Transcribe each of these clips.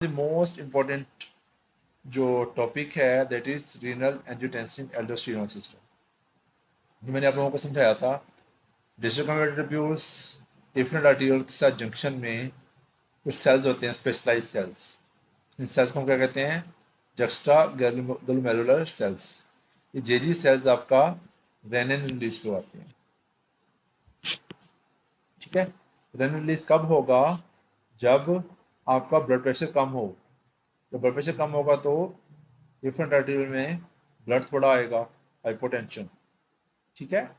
The most important जो topic है that is renal angiotensin aldosterone system. जो मैंने आप लोगों को समझाया था, digital converter tubules different article के साथ जंक्शन में कुछ सेल्स होते हैं, स्पेशलाइज सेल्स। इन सेल्स को हम क्या कहते हैं? Juxtaglomerular cells. ये जेजी सेल्स आपका रेनिन रिलीज करवाते हैं। ठीक है, रेनिन रिलीज कब होगा? जब आपका ब्लड प्रेशर कम हो। जब ब्लड प्रेशर कम होगा तो डिफरेंट आर्टरी में ब्लड थोड़ा आएगा, हाइपोटेंशन। ठीक है,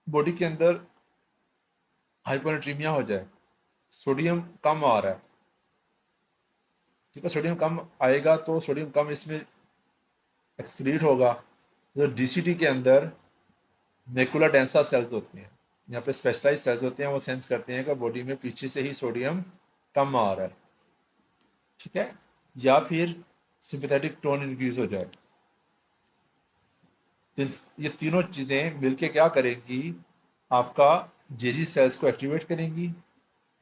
बॉडी के अंदर हाइपोनेट्रीमिया हो जाए, सोडियम कम आ रहा है। ठीक है, सोडियम कम आएगा तो सोडियम कम इसमें एक्सक्रीट होगा। जो डीसीटी के अंदर मैकुला डेंसा सेल्स होते हैं, यहाँ पे स्पेशलाइज सेल्स होते हैं, वो सेंस करते हैं कि बॉडी में पीछे से ही सोडियम कम आ रहा है। ठीक है, या फिर सिंपैथेटिक टोन इंक्रीज हो जाए। ये तीनों चीज़ें मिलके क्या करेंगी? आपका जेजी सेल्स को एक्टिवेट करेंगी।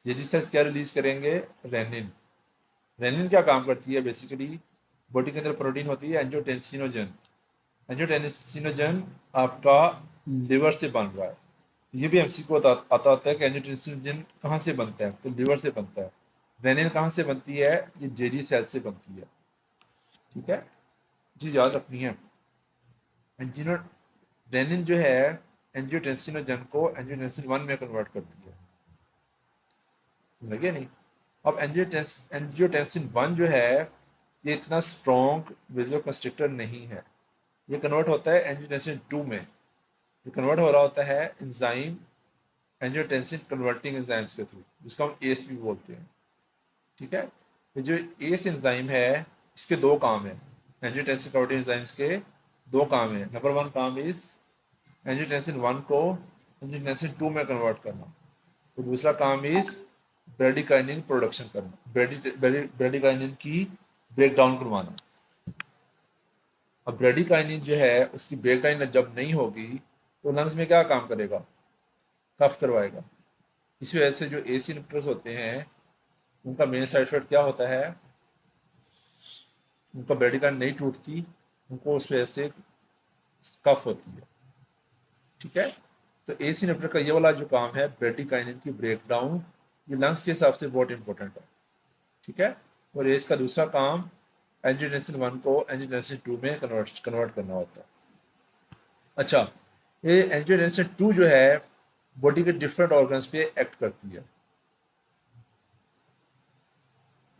जेजी सेल्स क्या रिलीज करेंगे? रेनिन। रेनिन क्या काम करती है? बेसिकली बॉडी के अंदर प्रोटीन होती है एंजियोटेंसिनोजन। एंजियोटेंसिनोजन आपका लिवर से बन रहा है। ये भी एमसीक्यू आता होता है कि एंजियोटेंसिनोजन कहाँ से बनता है, तो लिवर से बनता है। रेनिन कहाँ से बनती है? ये जेजी सेल से बनती है। ठीक है, चीज़ याद रखनी है। एंजिनो रेनिन जो है एंजियोटेंसिनोजन को एंजियोटेंसिन 1 में कन्वर्ट करती है। लगे नहीं? अब एंजियोटेंसिन 1 जो है ये इतना स्ट्रॉन्ग वेजोकंस्ट्रिक्टर नहीं है। ये कन्वर्ट होता है एंजियोटेंसिन 2 में। ये कन्वर्ट हो रहा होता है एंजाइम, एंजियोटेंसिन कन्वर्टिंग एंजाइम्स के थ्रू, जिसको हम एस भी बोलते हैं। ठीक है, तो जो एस एंजाइम है इसके दो काम है। एंजियोटेंसिन कन्वर्टिंग एंजाइम्स के दो काम है। नंबर 1 काम इज एंजियोटेंसिन 1 को एंजियोटेंसिन 2 में कन्वर्ट करना। तो दूसरा काम इज ब्रेडिकाइनिन प्रोडक्शन करना, ब्रेडिकाइनिन की ब्रेक डाउन करवाना। अब ब्रेडिकाइनिन जो है उसकी ब्रेक डाउन जब नहीं होगी तो लंग्स में क्या काम करेगा? कफ करवाएगा। इसी वजह से जो एसी इनहिबिटर्स होते हैं उनका मेन साइड इफेक्ट क्या होता है? उनका ब्रेडिकाइनिन नहीं टूटती, उनको उस वजह से कफ होती है। ठीक है, तो एसी इनहिबिटर का ये वाला जो काम है ब्रेडिकाइनिन की ब्रेक डाउन, ये लंग्स के हिसाब से बहुत इंपॉर्टेंट है। ठीक है, और इसका दूसरा काम एंजियोटेंसिन 1 को एंजियोटेंसिन 2 में कन्वर्ट करना होता है। अच्छा, ये एंजियोटेंसिन 2 जो है बॉडी के डिफरेंट ऑर्गन्स पे एक्ट करती है।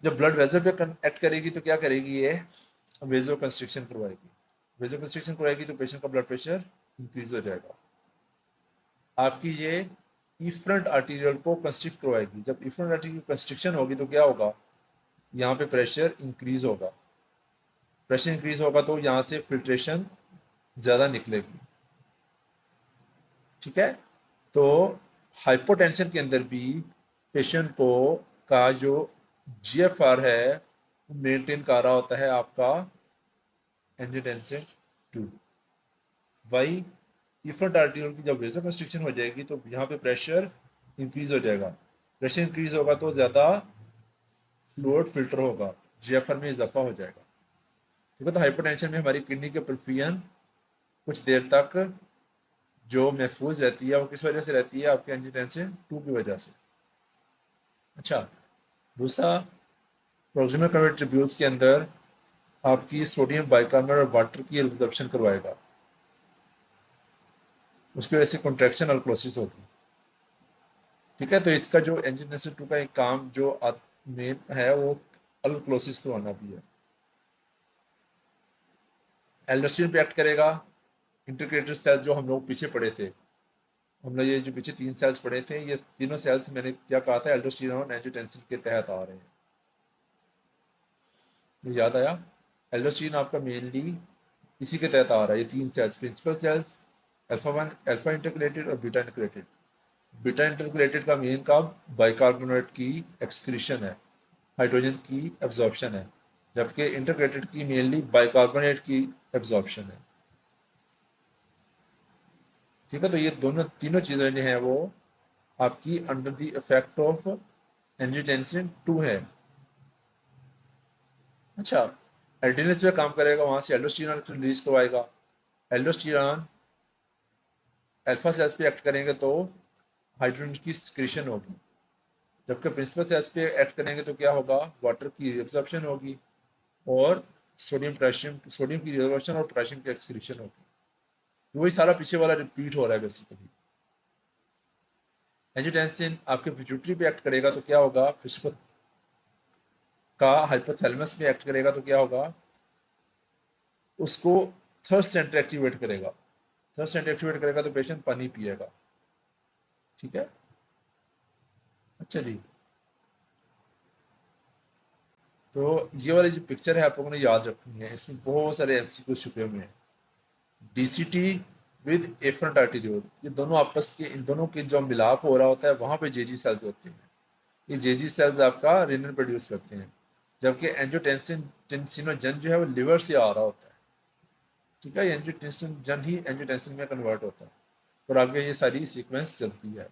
जब ब्लड वेजल पे एक्ट करेगी तो क्या करेगी? ये वेजो कंस्ट्रिक्शन करवाएगी। वेजो कंस्ट्रिक्शन करवाएगी तो पेशेंट का ब्लड प्रेशर इंक्रीज हो जाएगा। आपकी ये इफरंट आर्टीरियल को कंस्ट्रिक्ट करवाएगी। जब इफरंट आर्टीरियल कंस्ट्रिक्शन होगी तो क्या होगा? यहाँ पे प्रेशर इंक्रीज होगा। प्रेशर इंक्रीज होगा तो यहाँ से फिल्ट्रेशन ज़्यादा निकलेगी। ठीक है, तो हाइपोटेंशन के अंदर भी पेशेंट को का जो जीएफआर है मेंटेन कर रहा होता है आपका एंजियोटेंसिन 2। वाई इफरंट आर्टियोल की जब वेजो कंस्ट्रिक्शन हो जाएगी तो यहाँ पे प्रेशर इंक्रीज हो जाएगा। प्रेशर इंक्रीज होगा तो ज़्यादा फ्लूइड फिल्टर होगा, जीएफआर में इजाफा हो जाएगा। ठीक है, तो हाइपोटेंशन में हमारी किडनी के परफ्यूजन कुछ देर तक जो महफूज रहती है वो किस वजह से रहती है? आपके एंजियोटेंसिन 2 की वजह से। अच्छा, दूसरा प्रोक्सिमल कन्वर्टर ट्यूब्यूल्स के अंदर आपकी सोडियम बाइकार्बोनेट और वाटर की एब्जॉर्प्शन करवाएगा। उसकी वजह से कॉन्ट्रैक्शन अल्क्लोसिस होगी। ठीक है, तो इसका जो एंजियोटेंसिन 2 का एक काम जो मेन है वो अल्क्लोसिस करवाना भी है। एल्डोस्टेरोन पे एक्ट करेगा। इंटीग्रेटेड सेल्स जो हम लोग पीछे पढ़े थे, हमने ये जो पीछे 3 सेल्स पढ़े थे, ये तीनों सेल्स मैंने क्या कहा था? एल्डोस्टेरोन एंजियोटेंसिन के तहत आ रहे हैं। तो याद आया? एल्डोस्टेरोन आपका मेनली इसी के तहत आ रहा है। ये 3 cells, principal cells, alpha 1 alpha intercalated और बीटा इंटरकलेटेड। बीटा इंटरकलेटेड का मेन काम बाइकार्बोनेट की एक्सक्रीशन है, हाइड्रोजन की एब्जॉर्प्शन है, जबकि इंटरकलेटेड की मेनली बाइकार्बोनेट की एब्जॉर्प्शन है। ठीक है, तो ये दोनों तीनों चीज़ें जो हैं वो आपकी under the effect of angiotensin 2 है। अच्छा, एल्डिनिस पे काम करेगा, वहां से एल्डोस्टेरॉन रिलीज करवाएगा। एल्डोस्टेरॉन अल्फा सेल्स पे एक्ट करेंगे तो हाइड्रोजन की सिक्रीशन होगी, जबकि प्रिंसिपल सेल्स पे एक्ट करेंगे तो क्या होगा, वाटर की एब्जॉर्प्शन होगी और सोडियम की रिजर्वेशन और पोटेशियम की एक्सक्रीशन होगी। तो वही सारा पीछे वाला रिपीट हो रहा है बेसिकली। एंजियोटेंसिन आपके पिट्यूटरी पे एक्ट करेगा तो क्या होगा, पिछुकत का हाइपोथैलेमस में एक्ट करेगा तो क्या होगा, उसको थर्स्ट सेंटर एक्टिवेट करेगा। थर्स्ट सेंटर एक्टिवेट करेगा तो पेशेंट पानी पिएगा। ठीक है। अच्छा जी, तो ये वाली जो पिक्चर है आप लोगों ने याद रखनी है, इसमें बहुत सारे एमसीक्यू छुपे हुए हैं। डीसीटी विद एफरंट आर्टीरियोल, ये दोनों आपस के, इन दोनों के जो मिलाप हो रहा होता है वहां पे जेजी सेल्स होते हैं। ये जेजी सेल्स आपका रेनिन प्रोड्यूस करते हैं, जबकि एंजियोटेंसिन टेंसिनोजन जो है वो लिवर से आ रहा होता है। ठीक है, एंजियोटेंसिन जन ही एंजियोटेंसिन में कन्वर्ट होता है और आगे ये सारी सीक्वेंस चलती है।